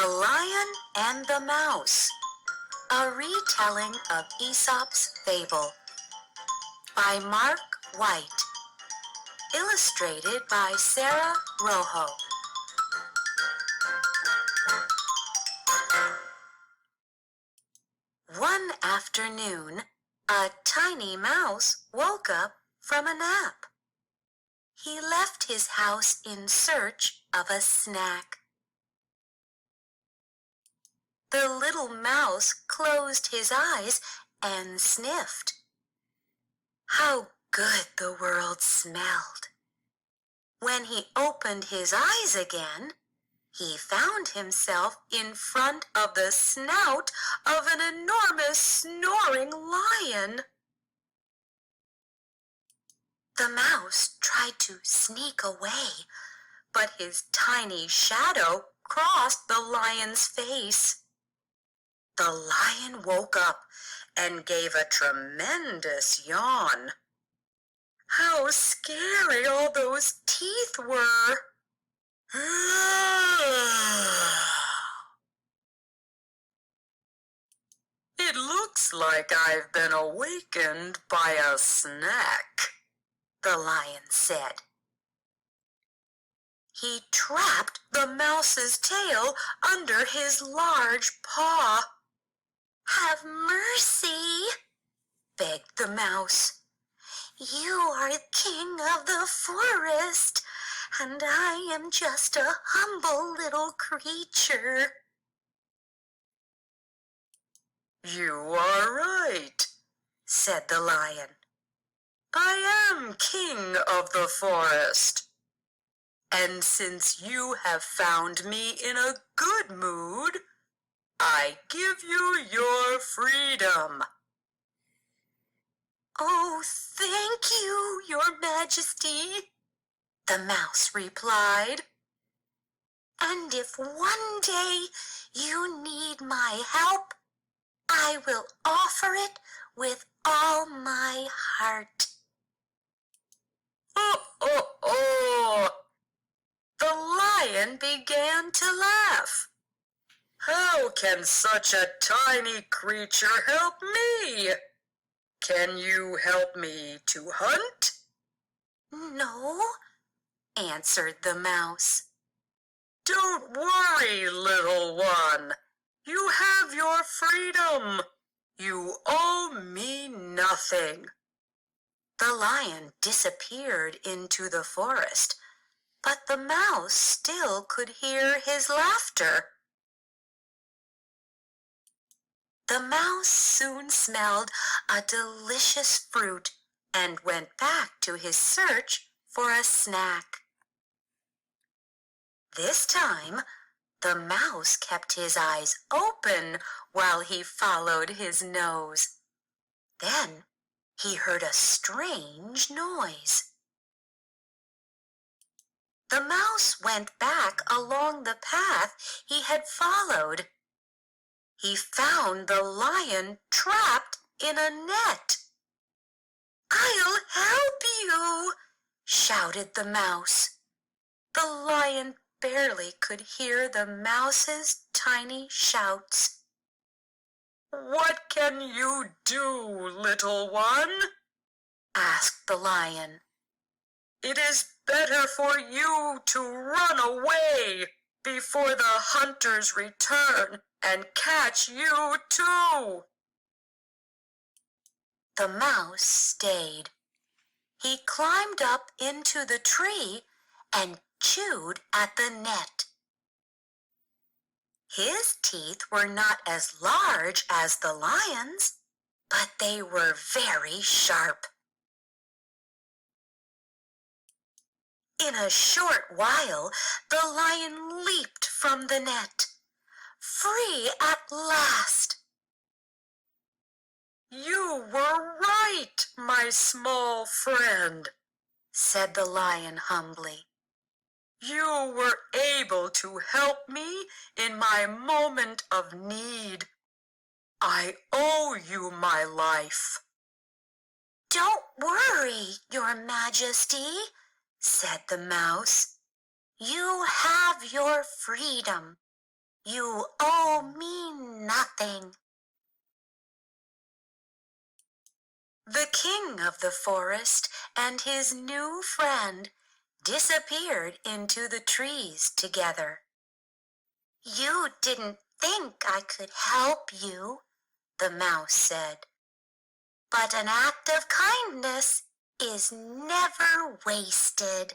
The Lion and the Mouse, a retelling of Aesop's Fable by Mark White, illustrated by Sarah Rojo. One afternoon, a tiny mouse woke up from a nap. He left his house in search of a snack. The little mouse closed his eyes and sniffed. How good the world smelled! When he opened his eyes again, he found himself in front of the snout of an enormous snoring lion. The mouse tried to sneak away, but his tiny shadow crossed the lion's face. The lion woke up and gave a tremendous yawn. How scary all those teeth were! It looks like I've been awakened by a snack, the lion said. He trapped the mouse's tail under his large paw. Have mercy, begged the mouse. You are king of the forest, and I am just a humble little creature. You are right, said the lion. I am king of the forest. And since you have found me in a good mood, I give you your freedom. Oh, thank you, your majesty, the mouse replied. And if one day you need my help, I will offer it with all my heart. Oh! The lion began to laugh. How can such a tiny creature help me? Can you help me to hunt? No, answered the mouse. Don't worry, little one. You have your freedom. You owe me nothing. The lion disappeared into the forest, but the mouse still could hear his laughter. The mouse soon smelled a delicious fruit and went back to his search for a snack. This time, the mouse kept his eyes open while he followed his nose. Then he heard a strange noise. The mouse went back along the path he had followed. He found the lion trapped in a net. I'll help you, shouted the mouse. The lion barely could hear the mouse's tiny shouts. What can you do, little one? asked the lion. It is better for you to run away before the hunters return and catch you too. The mouse stayed. He climbed up into the tree and chewed at the net. His teeth were not as large as the lion's, but they were very sharp. In a short while, the lion leaped from the net. Free at last! You were right, my small friend, said the lion humbly. You were able to help me in my moment of need. I owe you my life. Don't worry, your majesty, said the mouse. You have your freedom. You owe me nothing. The king of the forest and his new friend disappeared into the trees together. You didn't think I could help you, the mouse said. But an act of kindness is never wasted.